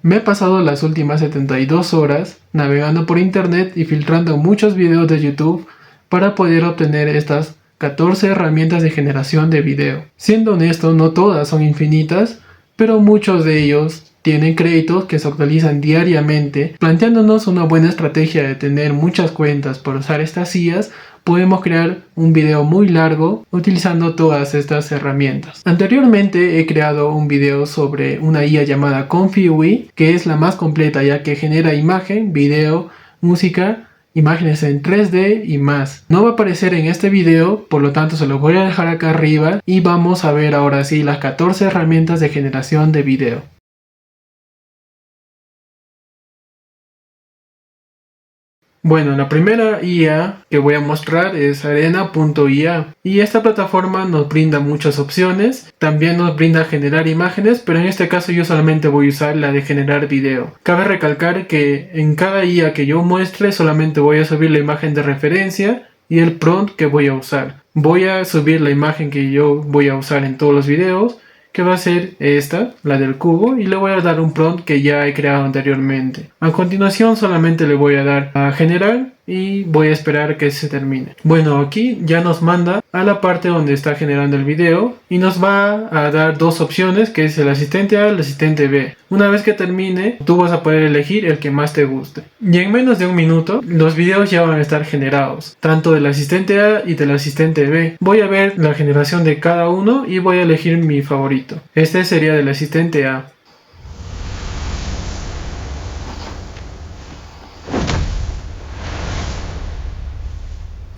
Me he pasado las últimas 72 horas navegando por internet y filtrando muchos videos de YouTube para poder obtener estas 14 herramientas de generación de video. Siendo honesto, no todas son infinitas, pero muchos de ellos tienen créditos que se actualizan diariamente. Planteándonos una buena estrategia de tener muchas cuentas para usar estas IAs, podemos crear un video muy largo utilizando todas estas herramientas. Anteriormente he creado un video sobre una IA llamada ConfiUI, que es la más completa ya que genera imagen, video, música, imágenes en 3D y más. No va a aparecer en este video, por lo tanto se lo voy a dejar acá arriba y vamos a ver ahora sí las 14 herramientas de generación de video. Bueno, la primera IA que voy a mostrar es Arena.ia y esta plataforma nos brinda muchas opciones, también nos brinda generar imágenes, pero en este caso yo solamente voy a usar la de generar video. Cabe recalcar que en cada IA que yo muestre solamente voy a subir la imagen de referencia y el prompt que voy a usar. Voy a subir la imagen que yo voy a usar en todos los videos, que va a ser esta, la del cubo, y le voy a dar un prompt que ya he creado anteriormente. A continuación solamente le voy a dar a generar y voy a esperar que se termine. Bueno, aquí ya nos manda a la parte donde está generando el video y nos va a dar dos opciones, que es el asistente A y el asistente B. Una vez que termine, tú vas a poder elegir el que más te guste. Y en menos de un minuto, los videos ya van a estar generados, tanto del asistente A y del asistente B. Voy a ver la generación de cada uno y voy a elegir mi favorito. Este sería del asistente A.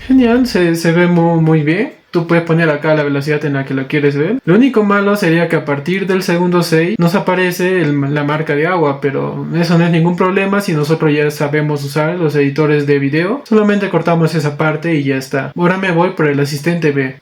Genial, se ve muy bien. Tú puedes poner acá la velocidad en la que lo quieres ver. Lo único malo sería que a partir del segundo 6 nos aparece la marca de agua, pero eso no es ningún problema si nosotros ya sabemos usar los editores de video. Solamente cortamos esa parte y ya está. Ahora me voy por el asistente B.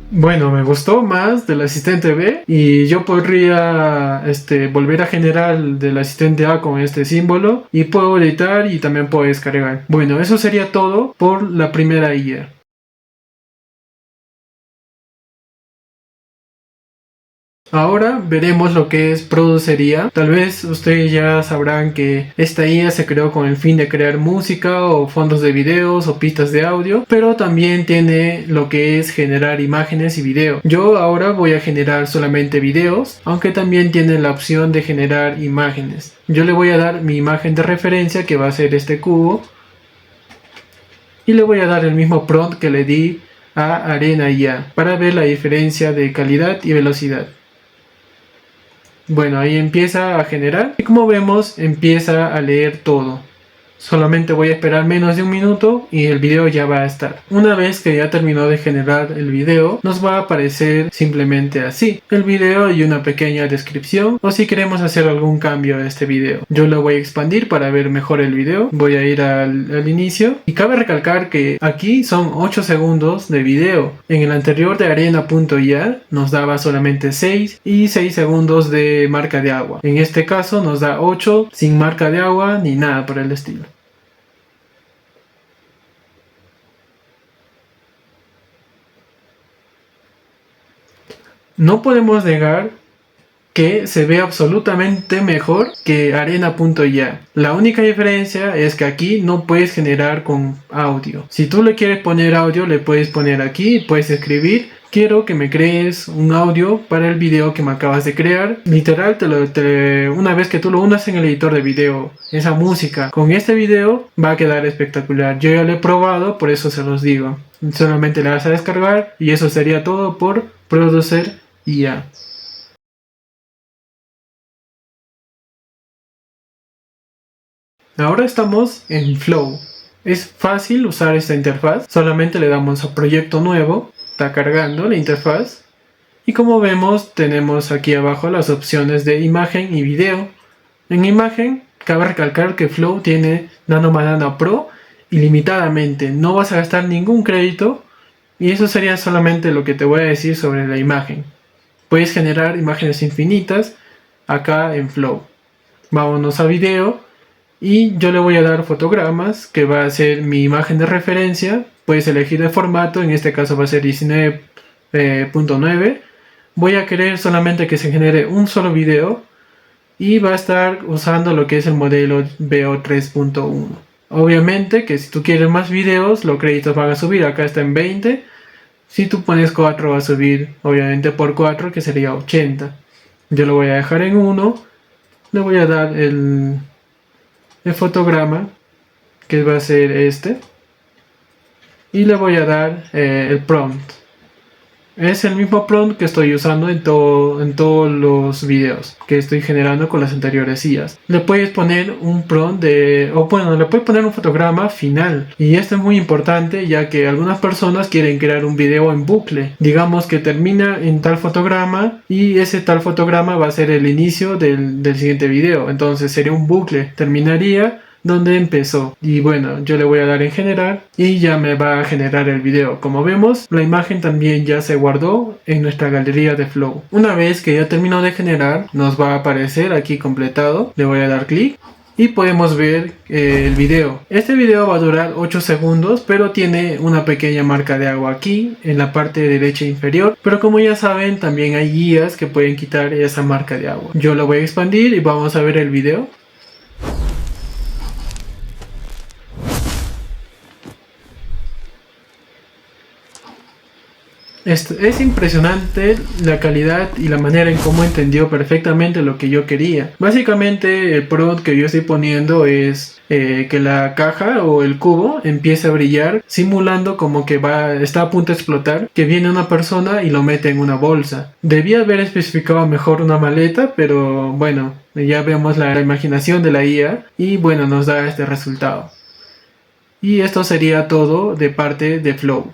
Bueno, me gustó más del asistente B y yo podría volver a generar del asistente A con este símbolo y puedo editar y también puedo descargar. Bueno, eso sería todo por la primera IA. Ahora veremos lo que es Producería. Tal vez ustedes ya sabrán que esta IA se creó con el fin de crear música o fondos de videos o pistas de audio, pero también tiene lo que es generar imágenes y video. Yo ahora voy a generar solamente videos, aunque también tiene la opción de generar imágenes. Yo le voy a dar mi imagen de referencia, que va a ser este cubo, y le voy a dar el mismo prompt que le di a Arena IA para ver la diferencia de calidad y velocidad. Bueno, ahí empieza a generar y como vemos empieza a leer todo. Solamente voy a esperar menos de un minuto y el video ya va a estar. Una vez que ya terminó de generar el video, nos va a aparecer simplemente así: el video y una pequeña descripción, o si queremos hacer algún cambio a este video. Yo lo voy a expandir para ver mejor el video. Voy a ir al inicio y cabe recalcar que aquí son 8 segundos de video. En el anterior de Arena.ia nos daba solamente 6 y 6 segundos de marca de agua. En este caso nos da 8 sin marca de agua ni nada por el estilo. No podemos negar que se ve absolutamente mejor que Arena.ia. La única diferencia es que aquí no puedes generar con audio. Si tú le quieres poner audio, le puedes poner aquí, puedes escribir: quiero que me crees un audio para el video que me acabas de crear. Literal, una vez que tú lo unas en el editor de video, esa música con este video va a quedar espectacular. Yo ya lo he probado, por eso se los digo. Solamente le vas a descargar y eso sería todo por Producer.ia. Ahora estamos en Flow. Es fácil usar esta interfaz. Solamente le damos a proyecto nuevo. Está cargando la interfaz. Y como vemos, tenemos aquí abajo las opciones de imagen y video. En imagen, cabe recalcar que Flow tiene Nano Banana Pro ilimitadamente. No vas a gastar ningún crédito. Y eso sería solamente lo que te voy a decir sobre la imagen. Puedes generar imágenes infinitas acá en Flow. Vámonos a video. Y yo le voy a dar fotogramas, que va a ser mi imagen de referencia. Puedes elegir el formato, en este caso va a ser 19.9. Voy a querer solamente que se genere un solo video y va a estar usando lo que es el modelo Veo 3.1. Obviamente que si tú quieres más videos, los créditos van a subir. Acá está en 20. Si tú pones 4 va a subir obviamente por 4, que sería 80. Yo lo voy a dejar en 1. Le voy a dar el fotograma, que va a ser este, y le voy a dar el prompt. Es el mismo prompt que estoy usando en todos los videos que estoy generando con las anteriores IAs. Le puedes poner un prompt le puedes poner un fotograma final. Y esto es muy importante, ya que algunas personas quieren crear un video en bucle. Digamos que termina en tal fotograma y ese tal fotograma va a ser el inicio del siguiente video. Entonces sería un bucle. Terminaría donde empezó, y bueno, yo le voy a dar en generar y ya me va a generar el video. Como vemos, la imagen también ya se guardó en nuestra galería de Flow. Una vez que ya terminó de generar, nos va a aparecer aquí completado. Le voy a dar clic y podemos ver el video. Este video va a durar 8 segundos, pero tiene una pequeña marca de agua aquí en la parte derecha inferior. Pero como ya saben, también hay guías que pueden quitar esa marca de agua. Yo lo voy a expandir y vamos a ver el video. Es impresionante la calidad y la manera en cómo entendió perfectamente lo que yo quería. Básicamente el prompt que yo estoy poniendo es que la caja o el cubo empiece a brillar, simulando como que está a punto de explotar, que viene una persona y lo mete en una bolsa. Debía haber especificado mejor una maleta, pero bueno, ya vemos la imaginación de la IA y bueno, nos da este resultado. Y esto sería todo de parte de Flow.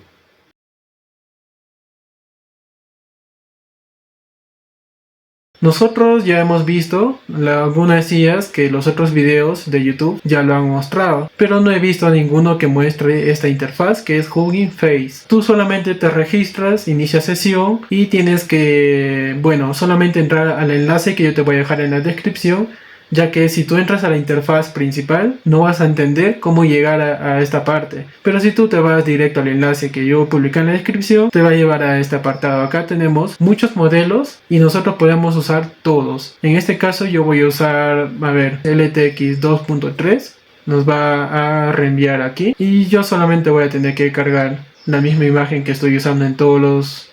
Nosotros ya hemos visto algunas IAs que los otros videos de YouTube ya lo han mostrado, pero no he visto a ninguno que muestre esta interfaz, que es Hugging Face. Tú solamente te registras, inicias sesión y tienes que, bueno, solamente entrar al enlace que yo te voy a dejar en la descripción, ya que si tú entras a la interfaz principal no vas a entender cómo llegar a esta parte, pero si tú te vas directo al enlace que yo publiqué en la descripción, te va a llevar a este apartado. Acá tenemos muchos modelos y nosotros podemos usar todos. En este caso yo voy a usar, a ver, LTX 2.3, nos va a reenviar aquí y yo solamente voy a tener que cargar la misma imagen que estoy usando en todas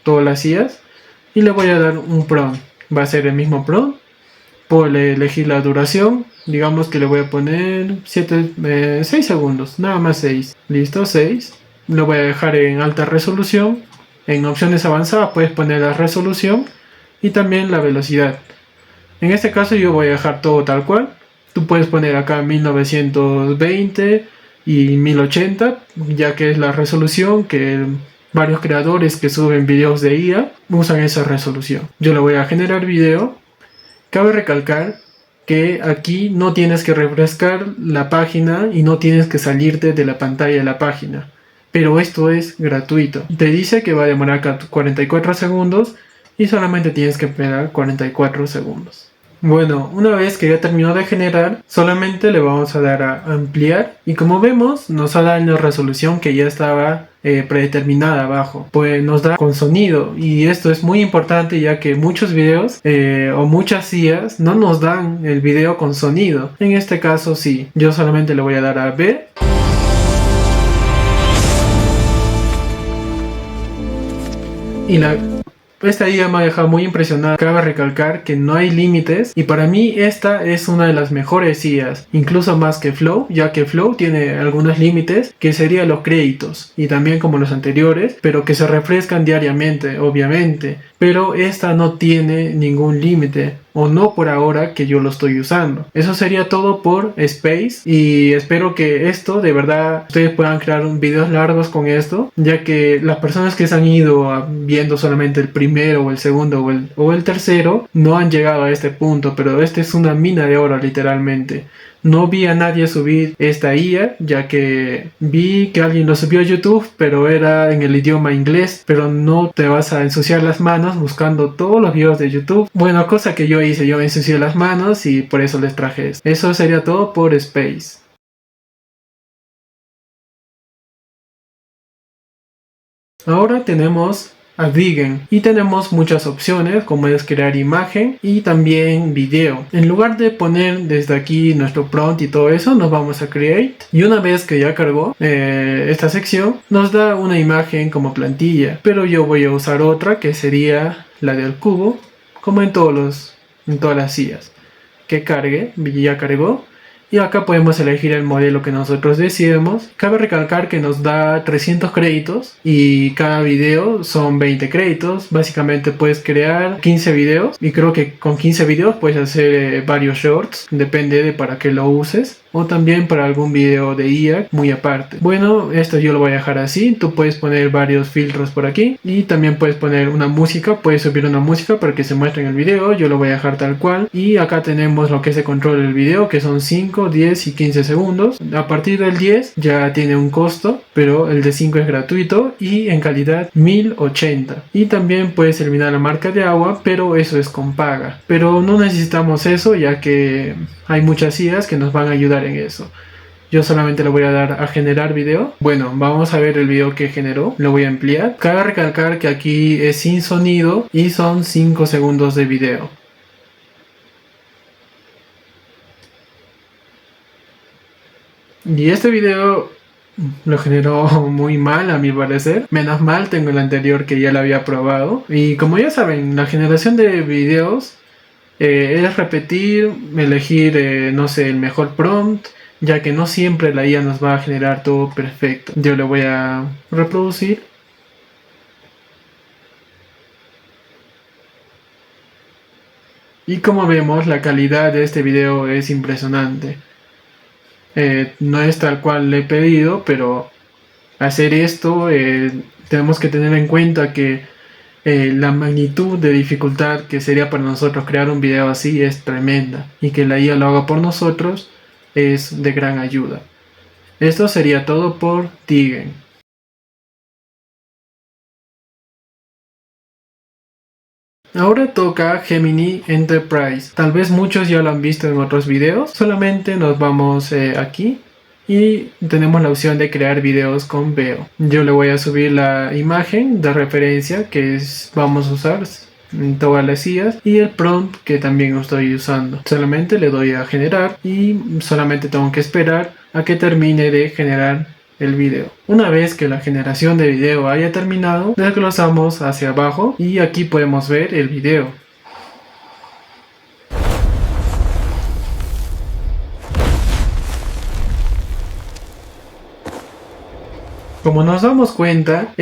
las IAs y le voy a dar un prompt. Va a ser el mismo prompt. Puedo elegir la duración, digamos que le voy a poner 6 segundos, nada más 6. Listo, 6. Lo voy a dejar en alta resolución. En opciones avanzadas puedes poner la resolución y también la velocidad. En este caso yo voy a dejar todo tal cual. Tú puedes poner acá 1920 y 1080, ya que es la resolución que varios creadores que suben videos de IA usan esa resolución. Yo le voy a generar video. Cabe recalcar que aquí no tienes que refrescar la página y no tienes que salirte de la pantalla de la página. Pero esto es gratuito. Te dice que va a demorar 44 segundos y solamente tienes que esperar 44 segundos. Bueno, una vez que ya terminó de generar, solamente le vamos a dar a ampliar y como vemos nos da la resolución que ya estaba predeterminada abajo, pues nos da con sonido y esto es muy importante ya que muchos videos o muchas IAs no nos dan el video con sonido. En este caso sí, yo solamente le voy a dar a B. Y esta IA me ha dejado muy impresionado. Cabe recalcar que no hay límites y para mí esta es una de las mejores IAs, incluso más que Flow, ya que Flow tiene algunos límites que serían los créditos y también como los anteriores, pero que se refrescan diariamente, obviamente. Pero esta no tiene ningún límite, o no por ahora que yo lo estoy usando. Eso sería todo por Space y espero que esto de verdad ustedes puedan crear videos largos con esto, ya que las personas que se han ido viendo solamente el primero o el segundo o el tercero no han llegado a este punto, pero este es una mina de oro literalmente. No vi a nadie subir esta IA, ya que vi que alguien lo subió a YouTube, pero era en el idioma inglés, pero no te vas a ensuciar las manos buscando todos los videos de YouTube. Bueno, cosa que yo hice, yo me ensucié las manos y por eso les traje esto. Eso sería todo por Space. Ahora tenemos a Digen y tenemos muchas opciones como es crear imagen y también video. En lugar de poner desde aquí nuestro prompt y todo eso, nos vamos a Create y una vez que ya cargó esta sección nos da una imagen como plantilla, pero yo voy a usar otra que sería la del cubo, como en todas las IAs. Que cargue, ya cargó. Y acá podemos elegir el modelo que nosotros deseemos. Cabe recalcar que nos da 300 créditos y cada video son 20 créditos. Básicamente puedes crear 15 videos y creo que con 15 videos puedes hacer varios shorts. Depende de para qué lo uses. O también para algún video de IA muy aparte. Bueno, esto yo lo voy a dejar así. Tú puedes poner varios filtros por aquí. Y también puedes poner una música. Puedes subir una música para que se muestre en el video. Yo lo voy a dejar tal cual. Y acá tenemos lo que es el control del video, que son 5, 10 y 15 segundos. A partir del 10 ya tiene un costo, pero el de 5 es gratuito y en calidad 1080. Y también puedes eliminar la marca de agua, pero eso es con paga. Pero no necesitamos eso, ya que hay muchas IAs que nos van a ayudar en eso. Yo solamente le voy a dar a generar video. Bueno, vamos a ver el video que generó. Lo voy a ampliar. Cabe recalcar que aquí es sin sonido y son 5 segundos de video. Y este video lo generó muy mal a mi parecer. Menos mal, tengo el anterior que ya lo había probado. Y como ya saben, la generación de videos es repetir, elegir, no sé, el mejor prompt, ya que no siempre la IA nos va a generar todo perfecto. Yo le voy a reproducir. Y como vemos, la calidad de este video es impresionante. No es tal cual le he pedido, pero hacer esto tenemos que tener en cuenta que la magnitud de dificultad que sería para nosotros crear un video así es tremenda, y que la IA lo haga por nosotros es de gran ayuda. Esto sería todo por Digen. Ahora toca Gemini Enterprise. Tal vez muchos ya lo han visto en otros videos. Solamente nos vamos aquí y tenemos la opción de crear videos con Veo. Yo le voy a subir la imagen de referencia que vamos a usar en todas las IAs y el prompt que también estoy usando. Solamente le doy a generar y solamente tengo que esperar a que termine de generar el video. Una vez que la generación de video haya terminado, desglosamos hacia abajo y aquí podemos ver el video. Como nos damos cuenta,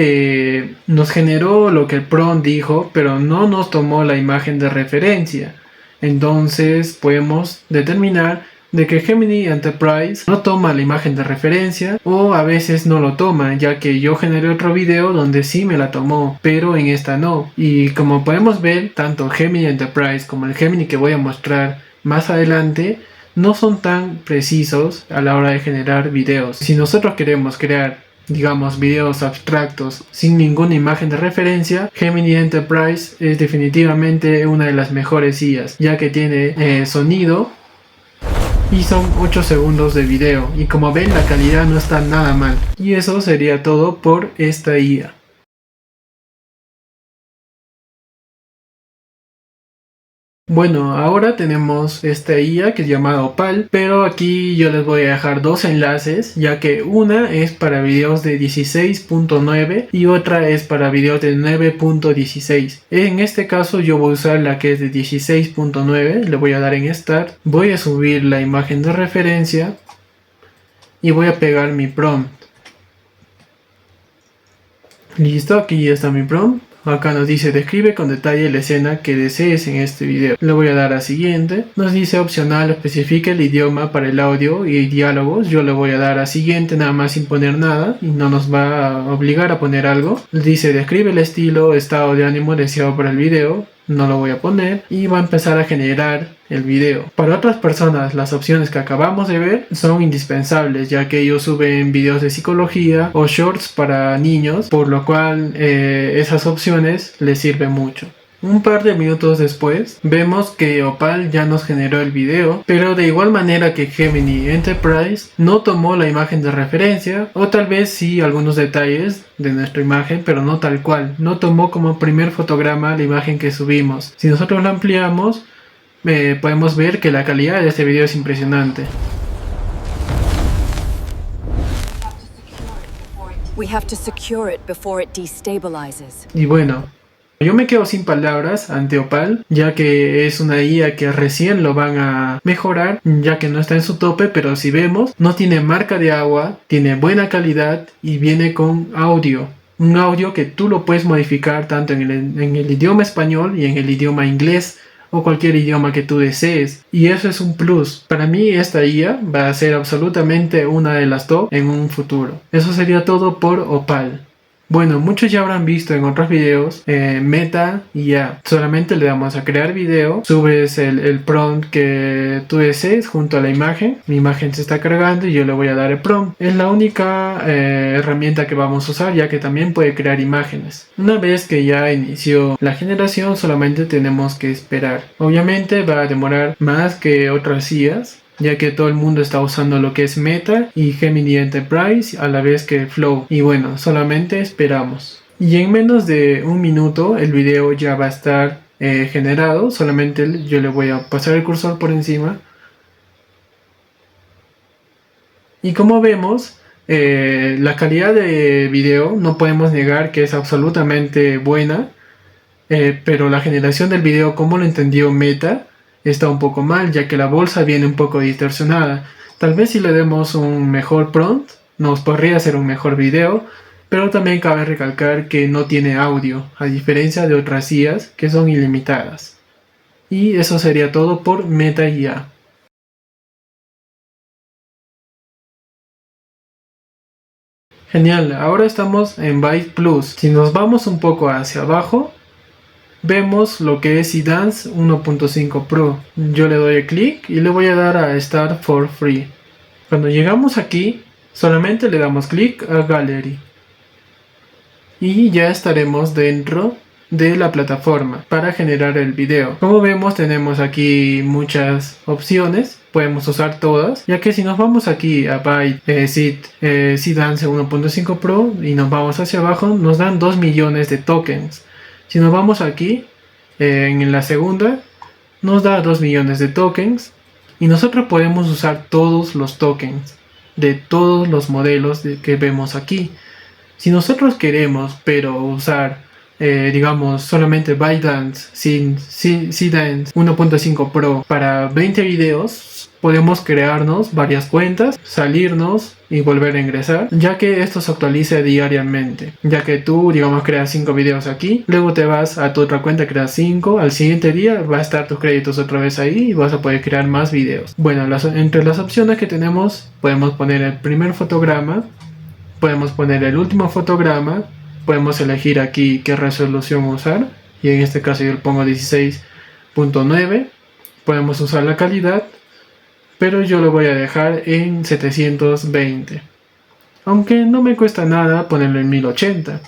nos generó lo que el prompt dijo, pero no nos tomó la imagen de referencia. Entonces podemos determinar de que Gemini Enterprise no toma la imagen de referencia o a veces no lo toma, ya que yo generé otro video donde sí me la tomó, pero en esta no. Y como podemos ver, tanto Gemini Enterprise como el Gemini que voy a mostrar más adelante no son tan precisos a la hora de generar videos. Si nosotros queremos crear, digamos, videos abstractos sin ninguna imagen de referencia, Gemini Enterprise es definitivamente una de las mejores IAs, ya que tiene sonido y son 8 segundos de video, y como ven la calidad no está nada mal. Y eso sería todo por esta IA. Bueno, ahora tenemos esta IA que es llamada Opal, pero aquí yo les voy a dejar dos enlaces, ya que una es para videos de 16.9 y otra es para videos de 9.16. En este caso yo voy a usar la que es de 16.9, le voy a dar en Start, voy a subir la imagen de referencia y voy a pegar mi prompt. Listo, aquí ya está mi prompt. Acá nos dice describe con detalle la escena que desees en este video. Le voy a dar a siguiente. Nos dice opcional especifica el idioma para el audio y diálogos. Yo le voy a dar a siguiente nada más sin poner nada y no nos va a obligar a poner algo. Dice describe el estilo, estado de ánimo deseado para el video. No lo voy a poner y va a empezar a generar el video. Para otras personas las opciones que acabamos de ver son indispensables, ya que ellos suben videos de psicología o shorts para niños, por lo cual esas opciones les sirven mucho. Un par de minutos después, vemos que Opal ya nos generó el video, pero de igual manera que Gemini Enterprise no tomó la imagen de referencia, o tal vez sí algunos detalles de nuestra imagen, pero no tal cual. No tomó como primer fotograma la imagen que subimos. Si nosotros la ampliamos, podemos ver que la calidad de este video es impresionante. We have to secure it before it destabilizes. Y bueno, yo me quedo sin palabras ante Opal, ya que es una IA que recién lo van a mejorar, ya que no está en su tope, pero si vemos, no tiene marca de agua, tiene buena calidad y viene con audio. Un audio que tú lo puedes modificar tanto en el idioma español y en el idioma inglés o cualquier idioma que tú desees. Y eso es un plus. Para mí esta IA va a ser absolutamente una de las top en un futuro. Eso sería todo por Opal. Bueno, muchos ya habrán visto en otros videos Meta IA. Solamente le damos a crear video, subes el prompt que tú desees junto a la imagen. Mi imagen se está cargando y yo le voy a dar el prompt. Es la única herramienta que vamos a usar, ya que también puede crear imágenes. Una vez que ya inició la generación, solamente tenemos que esperar. Obviamente va a demorar más que otras IAs, ya que todo el mundo está usando lo que es Meta y Gemini Enterprise a la vez que Flow. Y bueno, solamente esperamos. Y en menos de un minuto el video ya va a estar generado. Solamente yo le voy a pasar el cursor por encima. Y como vemos, la calidad de video no podemos negar que es absolutamente buena. Pero la generación del video, como lo entendió Meta, está un poco mal, ya que la bolsa viene un poco distorsionada. Tal vez si le demos un mejor prompt, nos podría hacer un mejor video, pero también cabe recalcar que no tiene audio, a diferencia de otras IAs que son ilimitadas. Y eso sería todo por Meta IA. Genial, ahora estamos en Byte Plus. Si nos vamos un poco hacia abajo, vemos lo que es Seedance 1.5 Pro. Yo le doy clic y le voy a dar a Start for Free. Cuando llegamos aquí, solamente le damos clic a Gallery. Y ya estaremos dentro de la plataforma para generar el video. Como vemos, tenemos aquí muchas opciones. Podemos usar todas, ya que si nos vamos aquí a Byte Seedance 1.5 Pro y nos vamos hacia abajo, nos dan 2 millones de tokens. Si nos vamos aquí, en la segunda, nos da 2 millones de tokens. Y nosotros podemos usar todos los tokens de todos los modelos que vemos aquí. Si nosotros queremos, pero usar, digamos, solamente ByteDance Seedance 1.5 Pro para 20 videos, podemos crearnos varias cuentas, salirnos y volver a ingresar, ya que esto se actualiza diariamente, ya que tú, digamos, creas 5 videos aquí, luego te vas a tu otra cuenta, creas 5, al siguiente día va a estar tus créditos otra vez ahí y vas a poder crear más videos. Bueno, entre las opciones que tenemos, podemos poner el primer fotograma, podemos poner el último fotograma, podemos elegir aquí qué resolución usar, y en este caso yo le pongo 16.9, podemos usar la calidad, pero yo lo voy a dejar en 720, aunque no me cuesta nada ponerlo en 1080.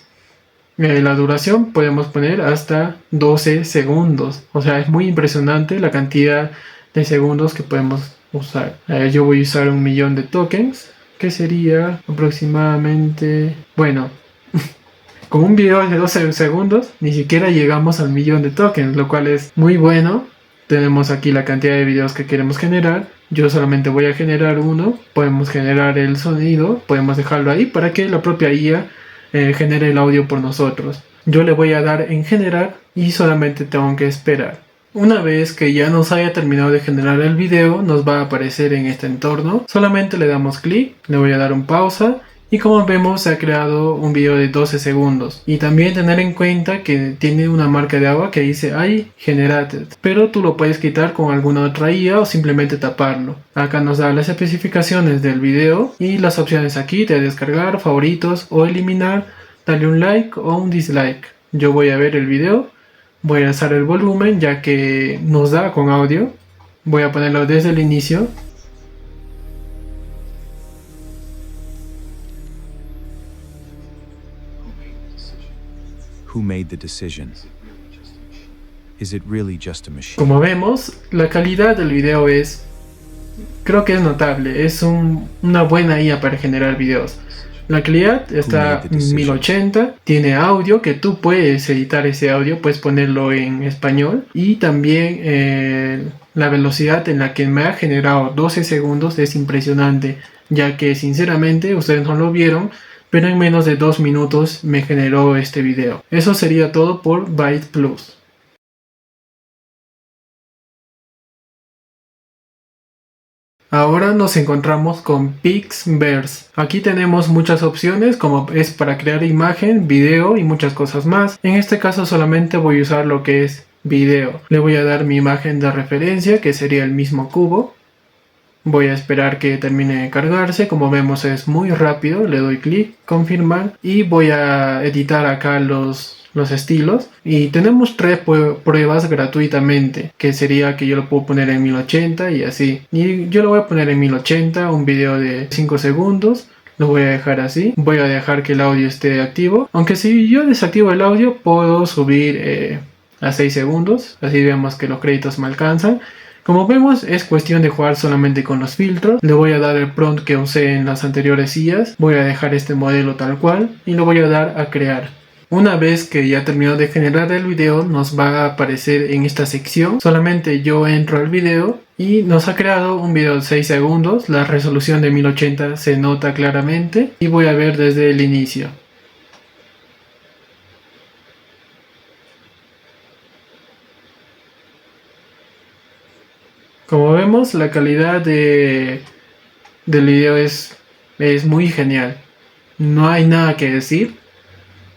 La duración podemos poner hasta 12 segundos, o sea, es muy impresionante la cantidad de segundos que podemos usar. Yo voy a usar 1 millón de tokens, que sería aproximadamente, bueno, con un video de 12 segundos ni siquiera llegamos al 1 millón de tokens, lo cual es muy bueno. Tenemos aquí la cantidad de videos que queremos generar. Yo solamente voy a generar uno. Podemos generar el sonido, podemos dejarlo ahí para que la propia IA genere el audio por nosotros. Yo le voy a dar en generar y solamente tengo que esperar. Una vez que ya nos haya terminado de generar el video, nos va a aparecer en este entorno. Solamente le damos clic, le voy a dar un pausa y como vemos se ha creado un video de 12 segundos. Y también tener en cuenta que tiene una marca de agua que dice I generated, pero tú lo puedes quitar con alguna otra IA o simplemente taparlo. Acá nos da las especificaciones del video y las opciones aquí de descargar, favoritos o eliminar. Dale un like o un dislike. Yo voy a ver el video. Voy a alzar el volumen ya que nos da con audio. Voy a ponerlo desde el inicio. Who made the decision? Como vemos, la calidad del video creo que es notable, es una buena IA para generar videos. La calidad está en 1080, tiene audio que tú puedes editar ese audio, puedes ponerlo en español, y también la velocidad en la que me ha generado 12 segundos es impresionante, ya que sinceramente ustedes no lo vieron, pero en menos de 2 minutos me generó este video. Eso sería todo por Byte Plus. Ahora nos encontramos con Pixverse. Aquí tenemos muchas opciones, como es para crear imagen, video y muchas cosas más. En este caso solamente voy a usar lo que es video. Le voy a dar mi imagen de referencia, que sería el mismo cubo. Voy a esperar que termine de cargarse. Como vemos es muy rápido. Le doy clic, confirmar, y voy a editar acá los estilos, y tenemos 3 pruebas gratuitamente, que sería que yo lo puedo poner en 1080 y así, y yo lo voy a poner en 1080, un video de 5 segundos. Lo voy a dejar así, voy a dejar que el audio esté activo, aunque si yo desactivo el audio puedo subir a 6 segundos, así vemos que los créditos me alcanzan. Como vemos es cuestión de jugar solamente con los filtros. Le voy a dar el prompt que usé en las anteriores IAs, voy a dejar este modelo tal cual y lo voy a dar a crear. Una vez que ya terminó de generar el video, nos va a aparecer en esta sección. Solamente yo entro al video y nos ha creado un video de 6 segundos. La resolución de 1080 se nota claramente y voy a ver desde el inicio. Como vemos, la calidad del video es muy genial. No hay nada que decir.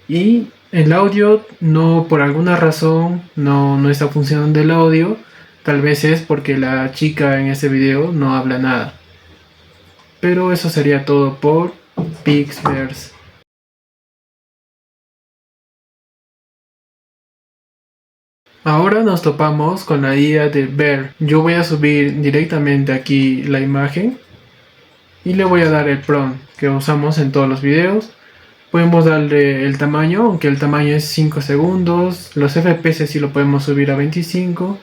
Y el audio no, por alguna razón no está funcionando el audio. Tal vez es porque la chica en ese video no habla nada. Pero eso sería todo por Pixverse. Ahora nos topamos con la IA de Bear. Yo voy a subir directamente aquí la imagen y le voy a dar el prompt que usamos en todos los videos. Podemos darle el tamaño, aunque el tamaño es 5 segundos. Los FPS sí lo podemos subir a 25.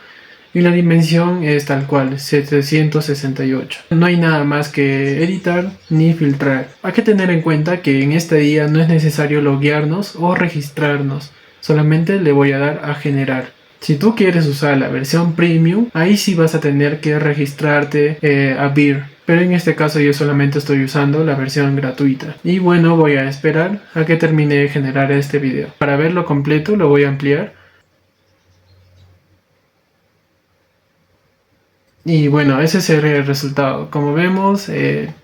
Y la dimensión es tal cual, 768. No hay nada más que editar ni filtrar. Hay que tener en cuenta que en esta IA no es necesario loguearnos o registrarnos. Solamente le voy a dar a generar. Si tú quieres usar la versión premium, ahí sí vas a tener que registrarte a Bear. Pero en este caso yo solamente estoy usando la versión gratuita. Y bueno, voy a esperar a que termine de generar este video. Para verlo completo lo voy a ampliar. Y bueno, ese sería el resultado. Como vemos,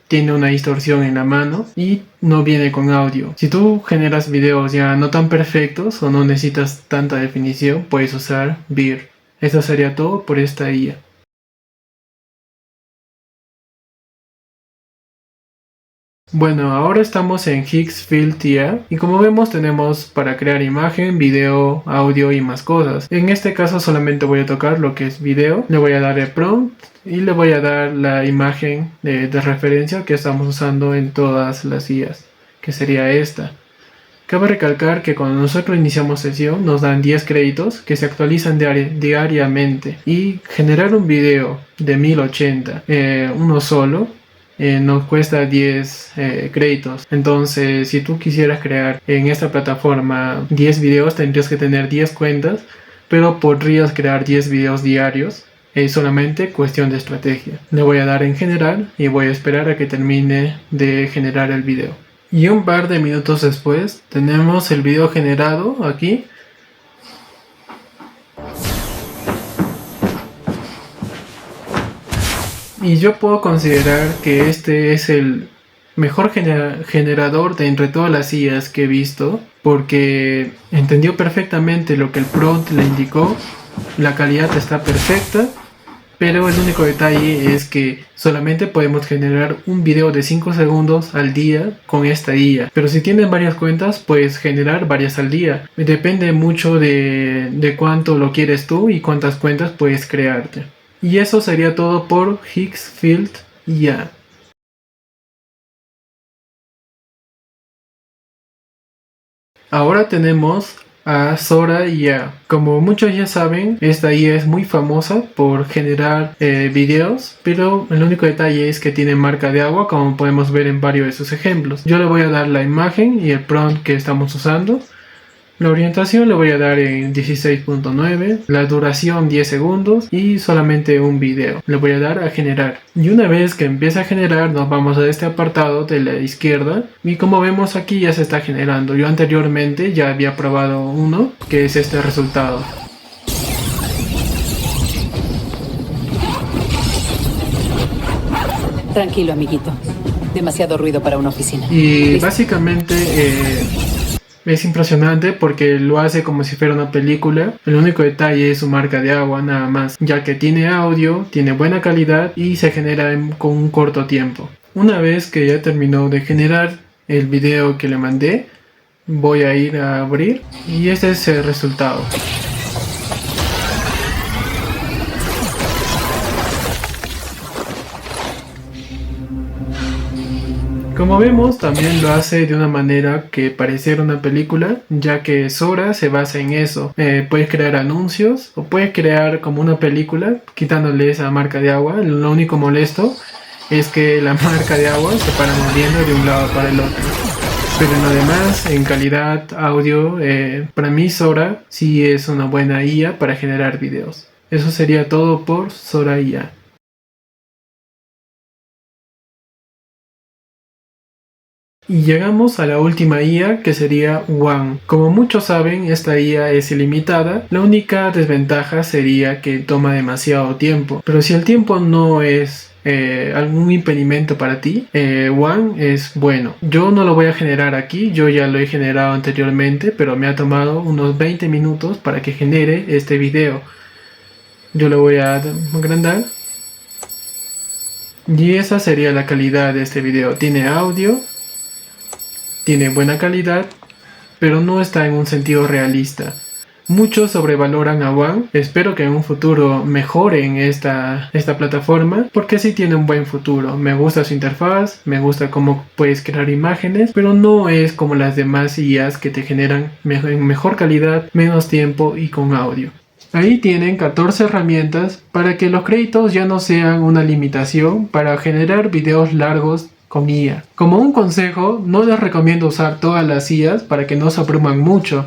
tiene una distorsión en la mano y no viene con audio. Si tú generas videos ya no tan perfectos o no necesitas tanta definición, puedes usar Bear. Eso sería todo por esta IA. Bueno, ahora estamos en Higgsfield IA y como vemos tenemos para crear imagen, video, audio y más cosas. En este caso solamente voy a tocar lo que es video, le voy a dar el prompt y le voy a dar la imagen de referencia que estamos usando en todas las IAs, que sería esta. Cabe recalcar que cuando nosotros iniciamos sesión nos dan 10 créditos que se actualizan diariamente, y generar un video de 1080, uno solo, nos cuesta 10 créditos. Entonces si tú quisieras crear en esta plataforma 10 videos tendrías que tener 10 cuentas, pero podrías crear 10 videos diarios. Es solamente cuestión de estrategia. Le voy a dar en general y voy a esperar a que termine de generar el video. Y un par de minutos después tenemos el video generado aquí. Y yo puedo considerar que este es el mejor generador de entre todas las IAs que he visto, porque entendió perfectamente lo que el prompt le indicó, la calidad está perfecta, pero el único detalle es que solamente podemos generar un video de 5 segundos al día con esta IA. Pero si tienes varias cuentas, puedes generar varias al día. Depende mucho de cuánto lo quieres tú y cuántas cuentas puedes crearte. Y eso sería todo por Higgsfield IA. Ahora tenemos a Sora IA. Como muchos ya saben, esta IA es muy famosa por generar videos, pero el único detalle es que tiene marca de agua, como podemos ver en varios de sus ejemplos. Yo le voy a dar la imagen y el prompt que estamos usando. La orientación le voy a dar en 16.9, la duración 10 segundos y solamente un video. Le voy a dar a generar. Y una vez que empieza a generar, nos vamos a este apartado de la izquierda. Y como vemos aquí ya se está generando. Yo anteriormente ya había probado uno, que es este resultado. Tranquilo, amiguito. Demasiado ruido para una oficina. Y básicamente es impresionante porque lo hace como si fuera una película. El único detalle es su marca de agua, nada más, ya que tiene audio, tiene buena calidad y se genera con un corto tiempo. Una vez que ya terminó de generar el video que le mandé, voy a ir a abrir y este es el resultado. Como vemos, también lo hace de una manera que pareciera una película, ya que Sora se basa en eso. Puedes crear anuncios o puedes crear como una película quitándole esa marca de agua. Lo único molesto es que la marca de agua se para moviendo de un lado para el otro. Pero en lo demás, en calidad, audio, para mí Sora sí es una buena IA para generar videos. Eso sería todo por Sora IA. Y llegamos a la última IA, que sería Wan. Como muchos saben, esta IA es ilimitada. La única desventaja sería que toma demasiado tiempo. Pero si el tiempo no es algún impedimento para ti, Wan es bueno. Yo no lo voy a generar aquí, yo ya lo he generado anteriormente, pero me ha tomado unos 20 minutos para que genere este video. Yo lo voy a agrandar. Y esa sería la calidad de este video. Tiene audio. Tiene buena calidad, pero no está en un sentido realista. Muchos sobrevaloran a Wan. Espero que en un futuro mejoren esta plataforma, porque sí tiene un buen futuro. Me gusta su interfaz, me gusta cómo puedes crear imágenes, pero no es como las demás IAs que te generan en mejor calidad, menos tiempo y con audio. Ahí tienen 14 herramientas para que los créditos ya no sean una limitación para generar videos largos con IA. Como un consejo, no les recomiendo usar todas las IAs para que no se abruman mucho.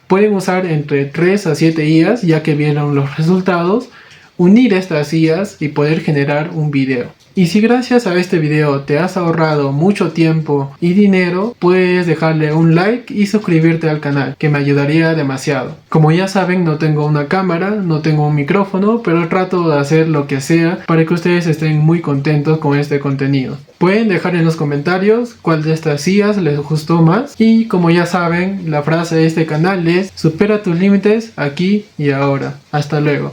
Pueden usar entre 3 a 7 IAs ya que vieron los resultados, unir estas IAs y poder generar un video. Y si gracias a este video te has ahorrado mucho tiempo y dinero, puedes dejarle un like y suscribirte al canal, que me ayudaría demasiado. Como ya saben, no tengo una cámara, no tengo un micrófono, pero trato de hacer lo que sea para que ustedes estén muy contentos con este contenido. Pueden dejar en los comentarios cuál de estas IAs les gustó más. Y como ya saben, la frase de este canal es: supera tus límites aquí y ahora. Hasta luego.